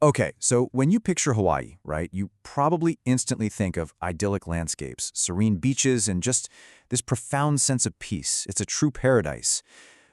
Okay, so when you picture Hawaii, right, you probably instantly think of idyllic landscapes, serene beaches, and just this profound sense of peace. It's a true paradise.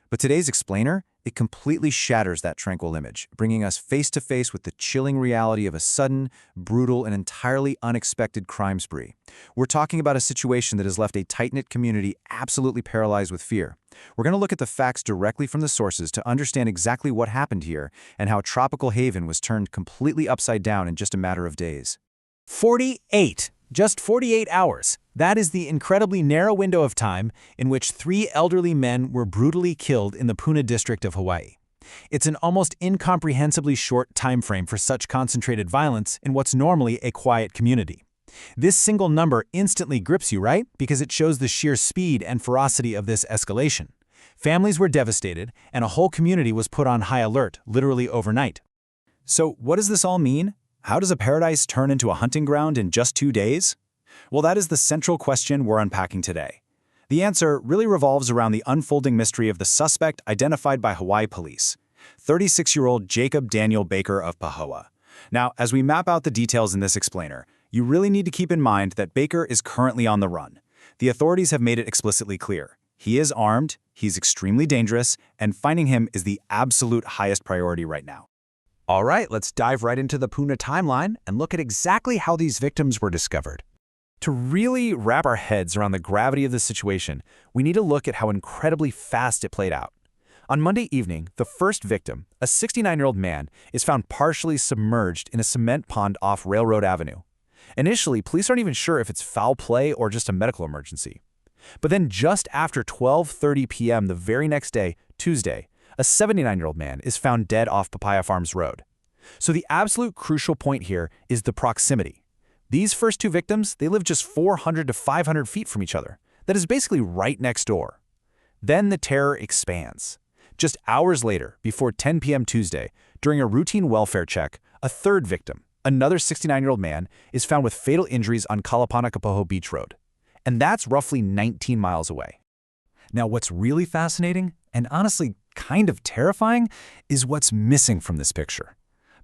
But today's explainer, it completely shatters that tranquil image, bringing us face to face with the chilling reality of a sudden, brutal, and entirely unexpected crime spree. We're talking about a situation that has left a tight-knit community absolutely paralyzed with fear. We're going to look at the facts directly from the sources to understand exactly what happened here and how Tropical Haven was turned completely upside down in just a matter of days. 48. Just 48 hours. That is the incredibly narrow window of time in which 3 elderly men were brutally killed in the Puna district of Hawaii. It's an almost incomprehensibly short time frame for such concentrated violence in what's normally a quiet community. This single number instantly grips you, right? Because it shows the sheer speed and ferocity of this escalation. Families were devastated, and a whole community was put on high alert, literally overnight. So what does this all mean? How does a paradise turn into a hunting ground in just 2 days? Well, that is the central question we're unpacking today. The answer really revolves around the unfolding mystery of the suspect identified by Hawaii police, 36-year-old Jacob Daniel Baker of Pahoa. Now, as we map out the details in this explainer, you really need to keep in mind that Baker is currently on the run. The authorities have made it explicitly clear. He is armed, he's extremely dangerous, and finding him is the absolute highest priority right now. All right, let's dive right into the Puna timeline and look at exactly how these victims were discovered. To really wrap our heads around the gravity of the situation, we need to look at how incredibly fast it played out. On Monday evening, the first victim, a 69-year-old man, is found partially submerged in a cement pond off Railroad Avenue. Initially, police aren't even sure if it's foul play or just a medical emergency. But then just after 12:30 p.m. the very next day, Tuesday, a 79-year-old man is found dead off Papaya Farms Road. So the absolute crucial point here is the proximity. These first 2 victims, they live just 400 to 500 feet from each other. That is basically right next door. Then the terror expands. Just hours later, before 10 p.m. Tuesday, during a routine welfare check, a third victim, another 69-year-old man, is found with fatal injuries on Kalapana-Kapoho Beach Road. And that's roughly 19 miles away. Now, what's really fascinating, and honestly kind of terrifying, is what's missing from this picture.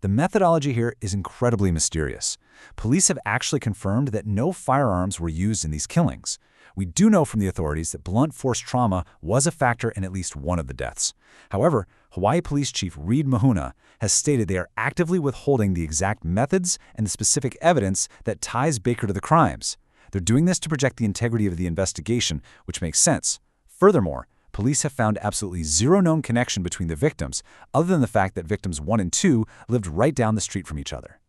The methodology here is incredibly mysterious. Police have actually confirmed that no firearms were used in these killings. We do know from the authorities that blunt force trauma was a factor in at least one of the deaths. However, Hawaii Police Chief Reed Mahuna has stated they are actively withholding the exact methods and the specific evidence that ties Baker to the crimes. They're doing this to protect the integrity of the investigation, which makes sense. Furthermore, police have found absolutely zero known connection between the victims, other than the fact that victims 1 and 2 lived right down the street from each other.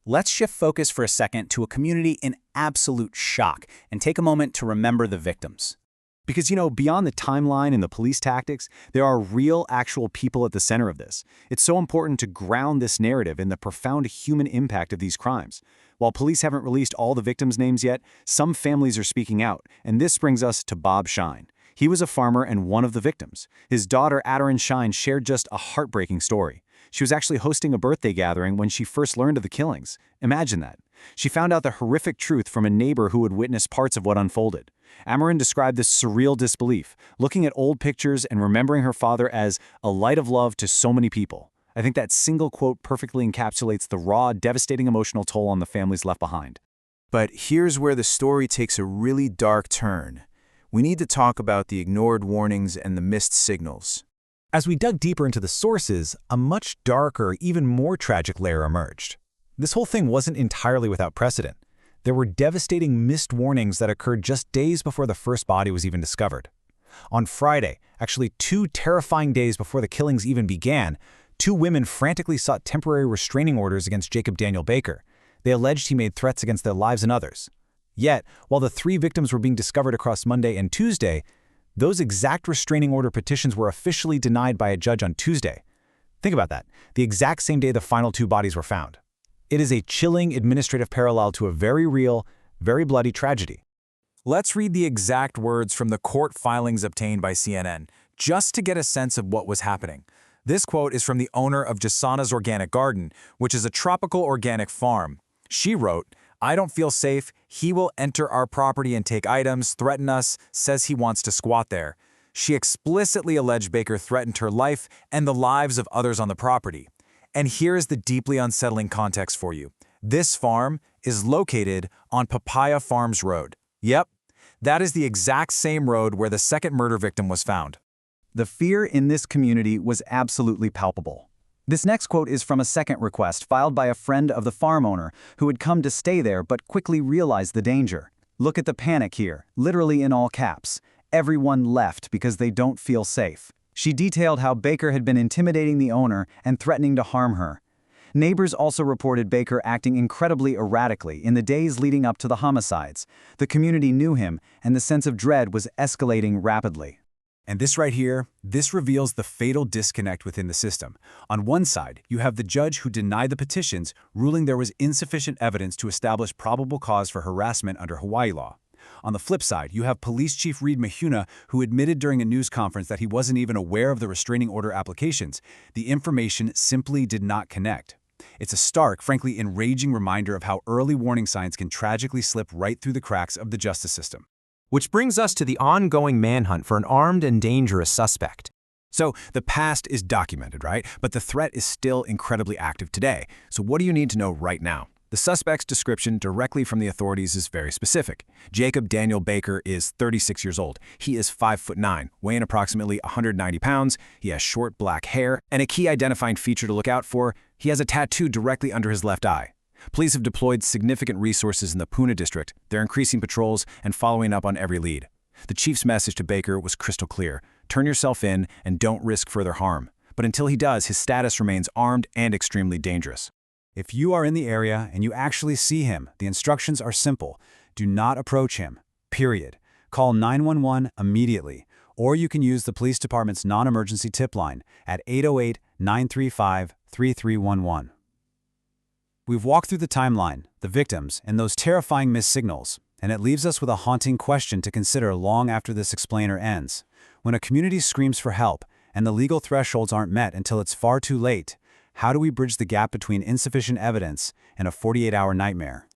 Let's shift focus for a second to a community in absolute shock and take a moment to remember the victims. Because, beyond the timeline and the police tactics, there are real, actual people at the center of this. It's so important to ground this narrative in the profound human impact of these crimes. While police haven't released all the victims' names yet, some families are speaking out, and this brings us to Bob Shine. He was a farmer and one of the victims. His daughter, Adarin Shine, shared just a heartbreaking story. She was actually hosting a birthday gathering when she first learned of the killings. Imagine that. She found out the horrific truth from a neighbor who had witnessed parts of what unfolded. Amarin described this surreal disbelief, looking at old pictures and remembering her father as a light of love to so many people. I think that single quote perfectly encapsulates the raw, devastating emotional toll on the families left behind. But here's where the story takes a really dark turn. We need to talk about the ignored warnings and the missed signals. As we dug deeper into the sources, a much darker, even more tragic layer emerged. This whole thing wasn't entirely without precedent. There were devastating missed warnings that occurred just days before the first body was even discovered. On Friday, actually 2 terrifying days before the killings even began, 2 women frantically sought temporary restraining orders against Jacob Daniel Baker. They alleged he made threats against their lives and others. Yet, while the 3 victims were being discovered across Monday and Tuesday, those exact restraining order petitions were officially denied by a judge on Tuesday. Think about that, the exact same day the final 2 bodies were found. It is a chilling administrative parallel to a very real, very bloody tragedy. Let's read the exact words from the court filings obtained by CNN, just to get a sense of what was happening. This quote is from the owner of Jasana's Organic Garden, which is a tropical organic farm. She wrote, "I don't feel safe. He will enter our property and take items, threaten us, says he wants to squat there." She explicitly alleged Baker threatened her life and the lives of others on the property. And here is the deeply unsettling context for you. This farm is located on Papaya Farms Road. Yep, that is the exact same road where the second murder victim was found. The fear in this community was absolutely palpable. This next quote is from a second request filed by a friend of the farm owner who had come to stay there but quickly realized the danger. Look at the panic here, literally in all caps. Everyone left because they don't feel safe. She detailed how Baker had been intimidating the owner and threatening to harm her. Neighbors also reported Baker acting incredibly erratically in the days leading up to the homicides. The community knew him, and the sense of dread was escalating rapidly. And this right here, this reveals the fatal disconnect within the system. On one side, you have the judge who denied the petitions, ruling there was insufficient evidence to establish probable cause for harassment under Hawaii law. On the flip side, you have Police Chief Reed Mahuna, who admitted during a news conference that he wasn't even aware of the restraining order applications. The information simply did not connect. It's a stark, frankly enraging reminder of how early warning signs can tragically slip right through the cracks of the justice system. Which brings us to the ongoing manhunt for an armed and dangerous suspect. So the past is documented, right? But the threat is still incredibly active today. So what do you need to know right now? The suspect's description directly from the authorities is very specific. Jacob Daniel Baker is 36 years old. He is 5'9", weighing approximately 190 pounds. He has short black hair, and a key identifying feature to look out for, he has a tattoo directly under his left eye. Police have deployed significant resources in the Puna district. They're increasing patrols and following up on every lead. The chief's message to Baker was crystal clear. Turn yourself in and don't risk further harm. But until he does, his status remains armed and extremely dangerous. If you are in the area and you actually see him, the instructions are simple. Do not approach him, period. Call 911 immediately, or you can use the police department's non-emergency tip line at 808-935-3311. We've walked through the timeline, the victims, and those terrifying missed signals, and it leaves us with a haunting question to consider long after this explainer ends. When a community screams for help, and the legal thresholds aren't met until it's far too late, how do we bridge the gap between insufficient evidence and a 48-hour nightmare?